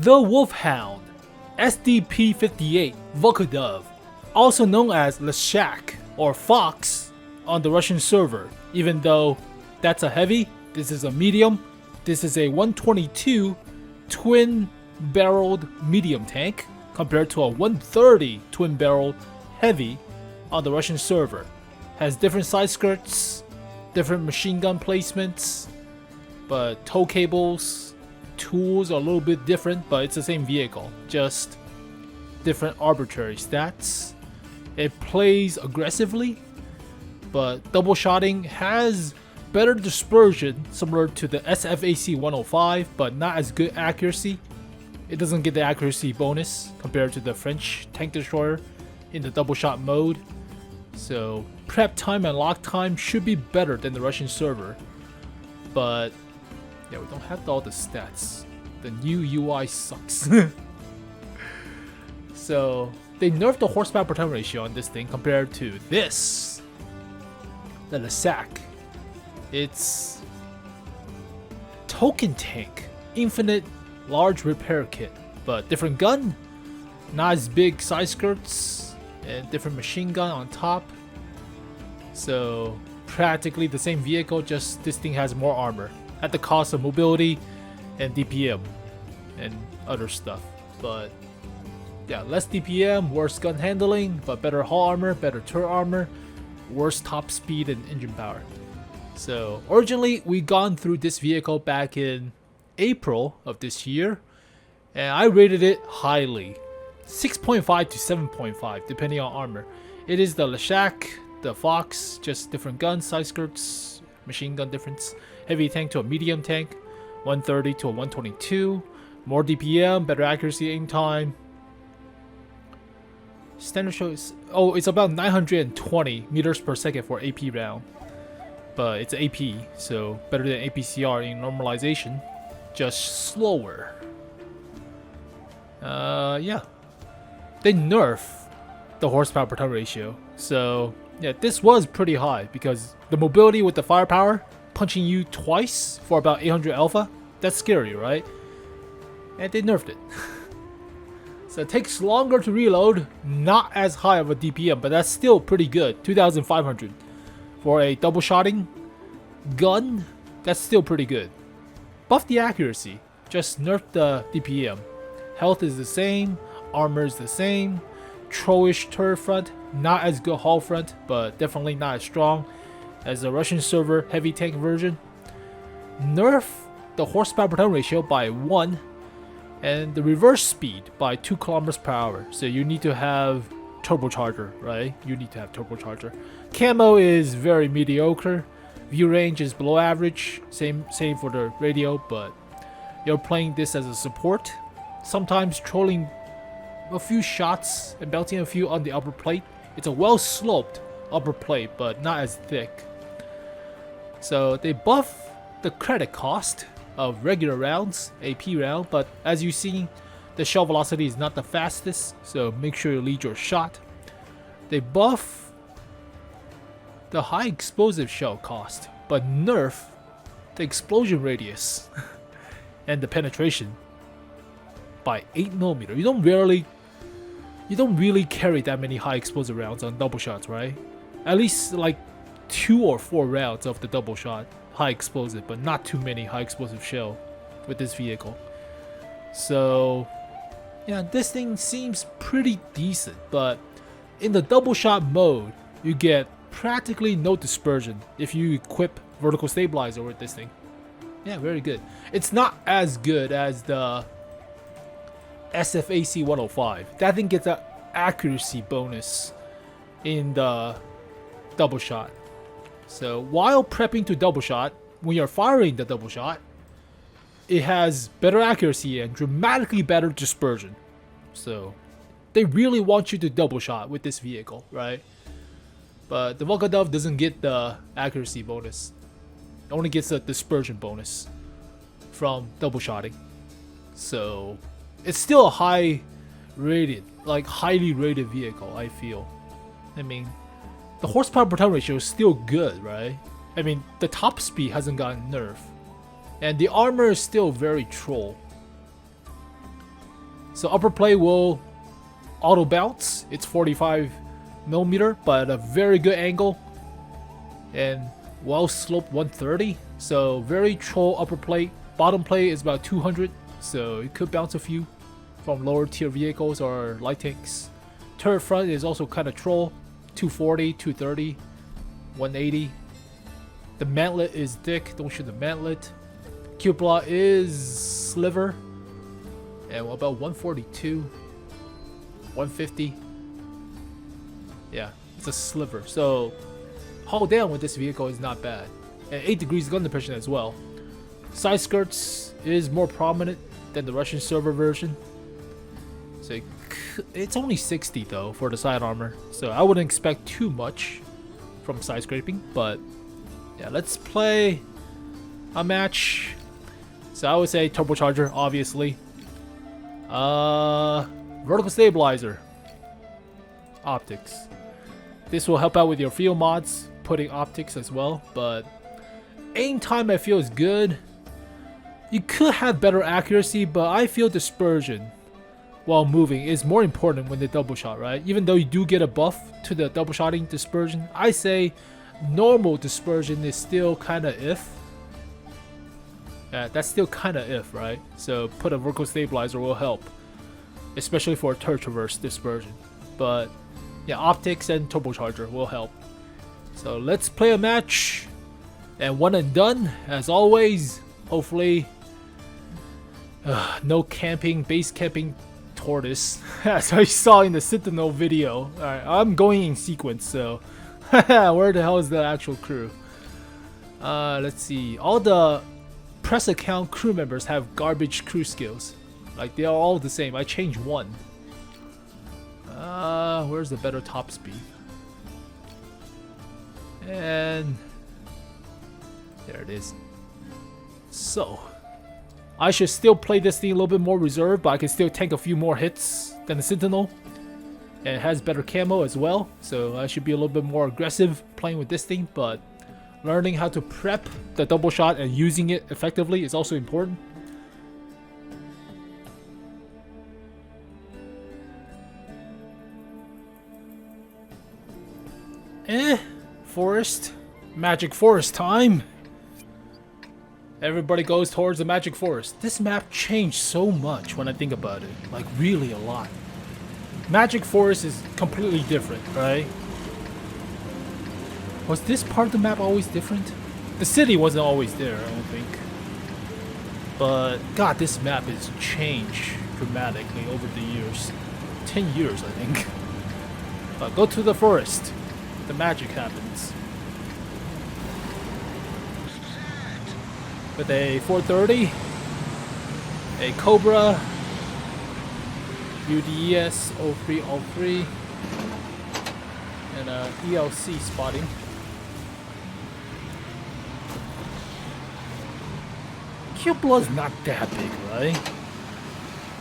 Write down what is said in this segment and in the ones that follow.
the Wolfhound, SDT-58 Vlkodav, also known as Lišák or Fox on the Russian server. Even though that's a heavy, this is a medium. This is a 122 twin-barreled medium tank compared to a 130 twin-barreled heavy on the Russian server. Has different side skirts, different machine gun placements, but tow cables, tools are a little bit different, but it's the same vehicle, just different arbitrary stats. It plays aggressively, but double shotting has better dispersion similar to the SFAC 105, but not as good accuracy. It doesn't get the accuracy bonus compared to the French tank destroyer in the double shot mode. So prep time and lock time should be better than the Russian server. But yeah, we don't have all the stats. The new UI sucks. So they nerfed the horsepower per ton ratio on this thing compared to this, the Lišák. It's token tank, infinite large repair kit, but different gun, not as big side skirts, and different machine gun on top. So practically the same vehicle, just this thing has more armor at the cost of mobility and DPM and other stuff. But yeah, less DPM, worse gun handling, but better hull armor, better turret armor, worse top speed and engine power. So originally we gone through this vehicle back in April of this year, and I rated it highly, 6.5 to 7.5 depending on armor. It is the Lišák, the Fox, just different guns, side skirts, machine gun difference, heavy tank to a medium tank, 130 to a 122, more DPM, better accuracy, aim time. Standard shows, oh, it's about 920 meters per second for AP round, but it's AP, so better than APCR in normalization, just slower. Yeah, they nerf the horsepower per ton ratio, so yeah, this was pretty high because the mobility with the firepower punching you twice for about 800 alpha, that's scary, right? And they nerfed it. So it takes longer to reload, not as high of a DPM, but that's still pretty good, 2500 for a double shotting gun. That's still pretty good. Buff the accuracy, just nerf the DPM. Health is the same, armor is the same, troll-ish turret front, not as good hull front, but definitely not as strong as the Russian server heavy tank version. Nerf the horsepower per ton ratio by 1 and the reverse speed by 2 kilometers per hour. So you need to have turbocharger, right? You need to have turbocharger. Camo is very mediocre. View range is below average. Same for the radio, but you're playing this as a support. Sometimes trolling a few shots and belting a few on the upper plate. It's a well-sloped upper plate, but not as thick. So they buff the credit cost of regular rounds, AP round, but as you see, the shell velocity is not the fastest, so make sure you lead your shot. They buff the high explosive shell cost, but nerf the explosion radius and the penetration by 8mm. You don't really carry that many high explosive rounds on double shots, right? At least like 2 or 4 rounds of the double shot high explosive, but not too many high explosive shell with this vehicle. So yeah, this thing seems pretty decent, but in the double shot mode you get practically no dispersion if you equip vertical stabilizer with this thing. Yeah, very good. It's not as good as the SFAC 105. That thing gets an accuracy bonus in the double shot. So while prepping to double shot, when you're firing the double shot, it has better accuracy and dramatically better dispersion. So they really want you to double shot with this vehicle, right? But the Vlkodav doesn't get the accuracy bonus. It only gets a dispersion bonus from double shotting. So it's still a highly rated vehicle, I feel. I mean, the horsepower per ton ratio is still good, right? I mean, the top speed hasn't gotten nerfed, and the armor is still very troll. So upper plate will auto bounce. It's 45mm, but a very good angle and well sloped 130. So very troll upper plate. Bottom plate is about 200, so it could bounce a few from lower tier vehicles or light tanks. Turret front is also kind of troll, 240, 230, 180. The mantlet is thick, don't shoot the mantlet. Cupola is sliver, and what about 142, 150? Yeah, it's a sliver. So hull down with this vehicle is not bad, and 8 degrees gun depression as well. Side skirts is more prominent than the Russian server version. So it's only 60 though for the side armor, so I wouldn't expect too much from side scraping. But yeah, let's play a match. So I would say turbocharger, obviously. Vertical stabilizer, optics. This will help out with your field mods, putting optics as well. But aim time I feel is good. You could have better accuracy, but I feel dispersion while moving is more important when they double shot, right? Even though you do get a buff to the double shotting dispersion, I say normal dispersion is still kind of if. That's still kind of if, right? So put a vertical stabilizer will help, especially for a turret traverse dispersion. But yeah, optics and turbocharger will help. So let's play a match, and one and done as always. Hopefully no camping, base camping tortoise as I saw in the Sentinelle video. Alright, I'm going in sequence, so where the hell is the actual crew? Let's see. All the press account crew members have garbage crew skills. Like, they are all the same. I changed one. Where's the better top speed? And there it is. So I should still play this thing a little bit more reserved, but I can still tank a few more hits than the Sentinel. And it has better camo as well, so I should be a little bit more aggressive playing with this thing. But learning how to prep the double shot and using it effectively is also important. Forest. Magic Forest time. Everybody goes towards the Magic Forest. This map changed so much when I think about it. Like, really a lot. Magic Forest is completely different, right? Was this part of the map always different? The city wasn't always there, I don't think. But, God, this map has changed dramatically over the years. 10 years, I think. But go to the forest. The magic happens. With a 430, a Cobra, UDES 0303, and a ELC spotting. Cubla's not that big, right?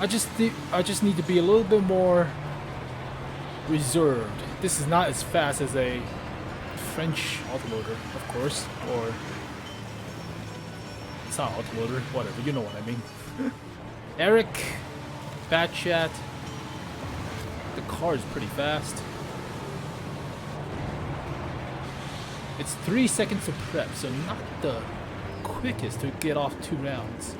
I just need to be a little bit more reserved. This is not as fast as a French autoloader, of course, or it's not autoloader, whatever, you know what I mean. Eric, Bat Chat. The car is pretty fast. It's 3 seconds to prep, so not the quickest to get off 2 rounds.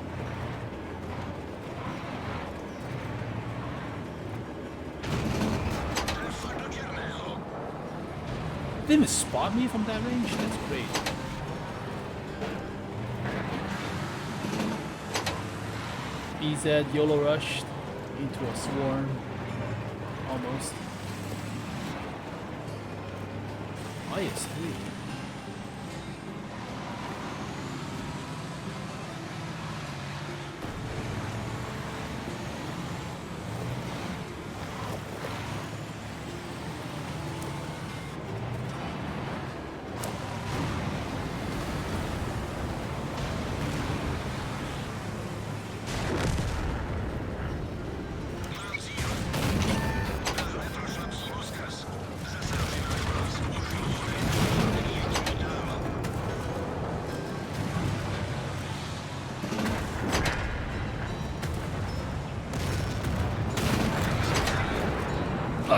They didn't even spot me from that range? That's great. BZ YOLO rushed into a swarm. Almost. IS3.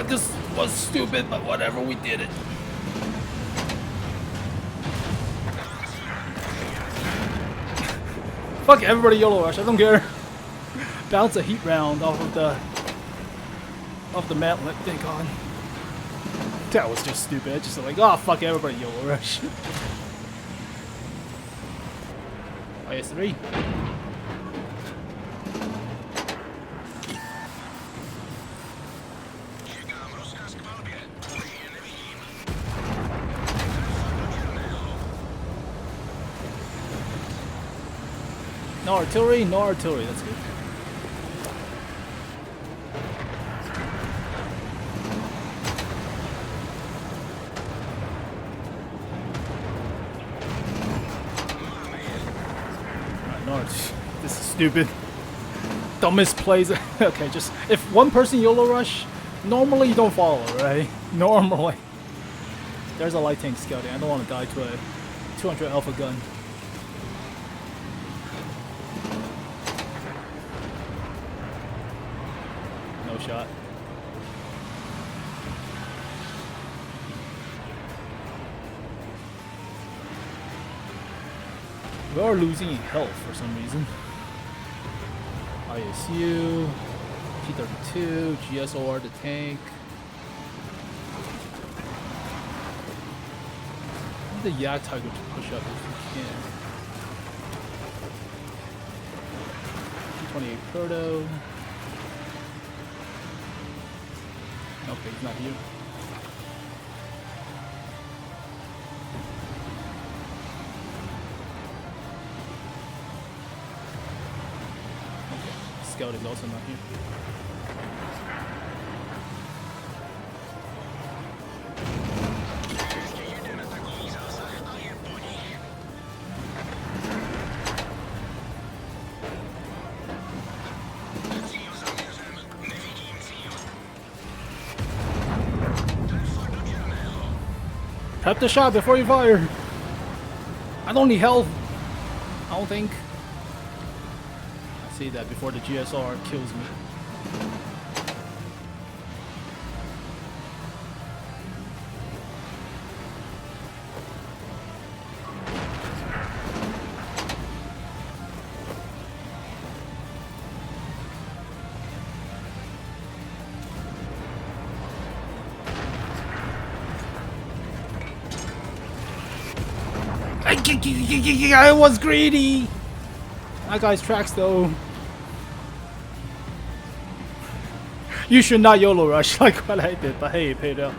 This was stupid, but whatever, we did it. Fuck everybody YOLO rush, I don't care. Bounce a heat round off of the mantlet, thank God. That was just stupid. I just like, oh fuck everybody YOLO rush. IS-3. No artillery, no artillery, that's good. Alright, no, this is stupid. Dumbest plays. Okay, just if one person YOLO rush, normally you don't follow, right? Normally. There's a light tank scouting. I don't want to die to a 200 alpha gun. Shot. We are losing health for some reason. ISU, T-32, GSOR the tank. I need the yak tiger to push up if we can. T-28 Proto. Okay, he's not here. Okay, Scout is also not here. Prep the shot before you fire. I don't need health. I don't think. I see that before the GSR kills me. I was greedy! That guy's tracks though. You should not YOLO rush like what I did, but hey, it paid out.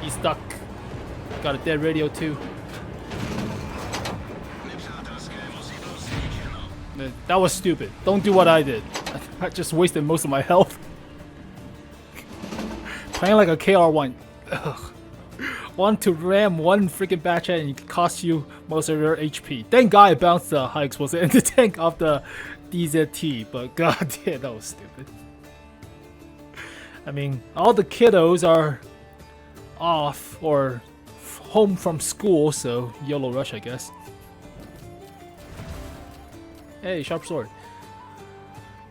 He's stuck. Got a dead radio too. That was stupid. Don't do what I did. I just wasted most of my health. Playing like a KR1. Ugh. Want to ram one freaking batch and it costs you most of your HP. Thank God I bounced the high explosive in the tank off the DZT, but god damn, that was stupid. I mean, all the kiddos are off or home from school, so YOLO rush, I guess. Hey, sharp sword.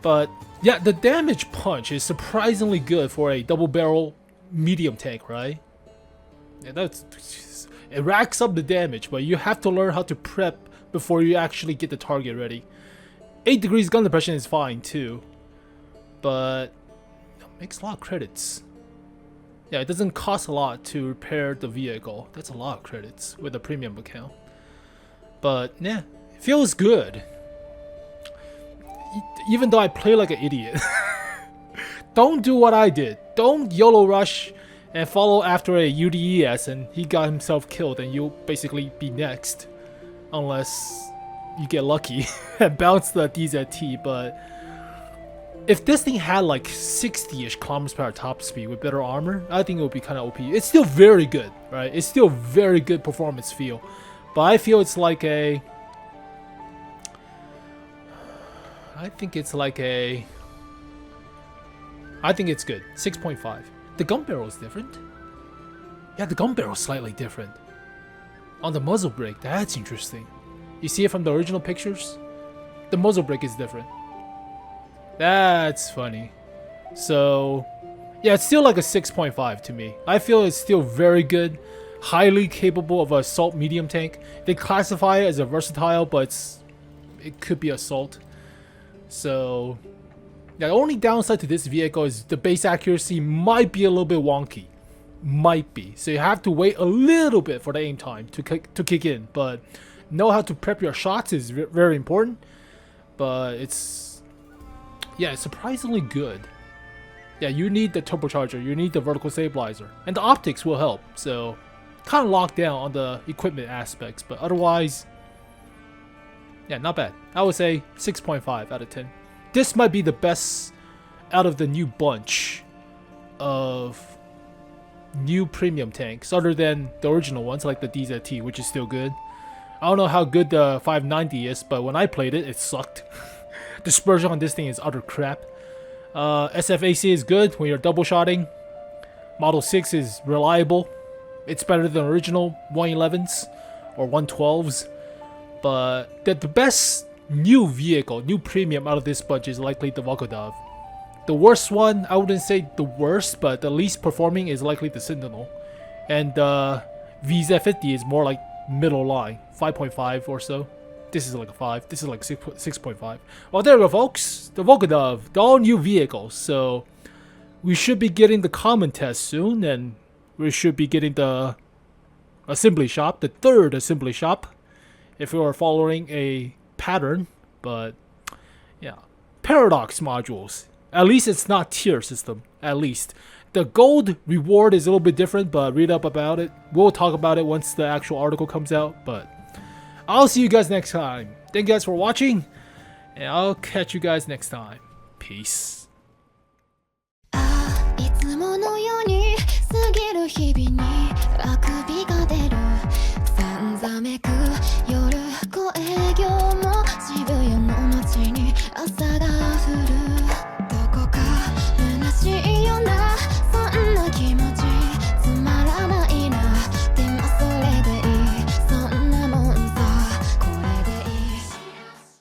But yeah, the damage punch is surprisingly good for a double barrel medium tank, right? Yeah, it racks up the damage, but you have to learn how to prep before you actually get the target ready. 8 degrees gun depression is fine too, but it makes a lot of credits. Yeah, it doesn't cost a lot to repair the vehicle. That's a lot of credits with a premium account. But yeah, it feels good. Even though I play like an idiot. Don't do what I did. Don't YOLO rush and follow after a UDES and he got himself killed and you'll basically be next. Unless you get lucky and bounce the DZT, but if this thing had like 60-ish km/h top speed with better armor, I think it would be kind of OP. It's still very good, right? It's still very good performance feel. But I feel it's like a... I think it's good. 6.5. The gun barrel is different. Yeah, the gun barrel is slightly different. On the muzzle brake, that's interesting. You see it from the original pictures? The muzzle brake is different. That's funny. So, yeah, it's still like a 6.5 to me. I feel it's still very good. Highly capable of assault medium tank. They classify it as a versatile, but it could be assault. So, yeah, the only downside to this vehicle is the base accuracy might be a little bit wonky. Might be. So you have to wait a little bit for the aim time to kick in. But know how to prep your shots is very important. But it's, yeah, it's surprisingly good. Yeah, you need the turbocharger, you need the vertical stabilizer, and the optics will help. So kind of locked down on the equipment aspects, but otherwise, yeah, not bad. I would say 6.5 out of 10. This might be the best out of the new bunch of new premium tanks, other than the original ones like the DZT, which is still good. I don't know how good the 590 is, but when I played it, it sucked. Dispersion on this thing is utter crap. SFAC is good when you're double shotting. Model 6 is reliable. It's better than original 111s or 112s. But the best new vehicle, new premium out of this bunch is likely the Vlkodav. The worst one, I wouldn't say the worst, but the least performing is likely the Sentinelle. And the VZ50 is more like middle line, 5.5 or so. This is like a 5, this is like 6.5. Well, there we go, folks. The Vlkodav, the all new vehicles. So we should be getting the common test soon, and we should be getting the assembly shop, the third assembly shop, if we are following a pattern. But yeah, paradox modules. At least it's not tier system. At least the gold reward is a little bit different, but read up about it. We'll talk about it once the actual article comes out. But I'll see you guys next time. Thank you guys for watching, and I'll catch you guys next time. Peace. いつものように過ぎる日々に